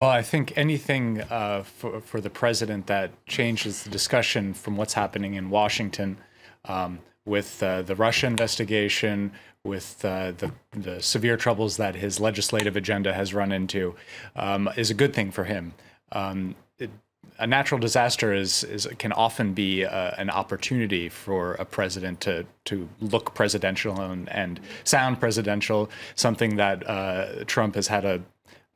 Well, I think anything for the president that changes the discussion from what's happening in Washington with the Russia investigation, with the severe troubles that his legislative agenda has run into, is a good thing for him. A natural disaster can often be an opportunity for a president to look presidential and sound presidential, something that Trump has had a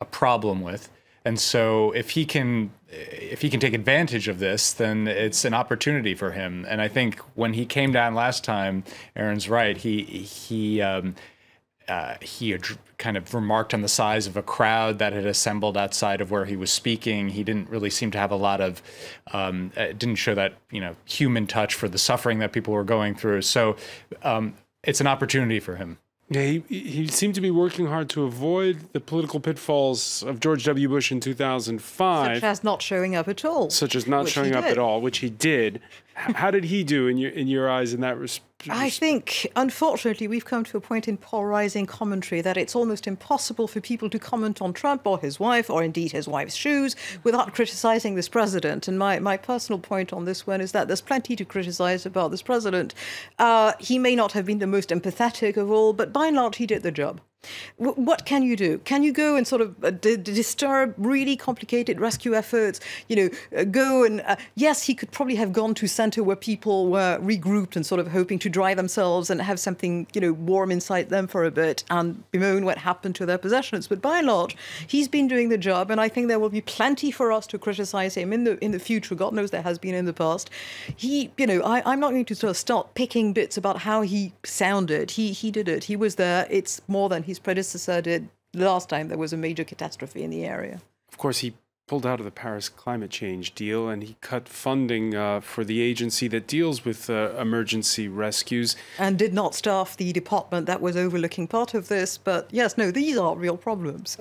problem with. And so if he can take advantage of this, then it's an opportunity for him. And I think when he came down last time, Aaron's right. He kind of remarked on the size of a crowd that had assembled outside of where he was speaking. He didn't really seem to have a lot of, didn't show that, human touch for the suffering that people were going through. So it's an opportunity for him. Yeah, he seemed to be working hard to avoid the political pitfalls of George W. Bush in 2005. Such as not showing up at all. Such as not showing up at all, which he did. How did he do in your eyes in that respect? I think, unfortunately, we've come to a point in polarizing commentary that it's almost impossible for people to comment on Trump or his wife, or indeed his wife's shoes, without criticizing this president. And my personal point on this one is that there's plenty to criticize about this president. He may not have been the most empathetic of all, but by and large, he did the job. What can you do? Can you go and sort of disturb really complicated rescue efforts? Go and yes, he could probably have gone to center where people were regrouped and sort of hoping to dry themselves and have something warm inside them for a bit and bemoan what happened to their possessions. But by and large, he's been doing the job, and I think there will be plenty for us to criticize him in the future. God knows there has been in the past. I'm not going to sort of start picking bits about how he sounded. He did it. He was there. It's more than his predecessor did the last time there was a major catastrophe in the area. Of course, he pulled out of the Paris climate change deal, and he cut funding for the agency that deals with emergency rescues. And did not staff the department that was overlooking part of this. But yes, no, these are real problems.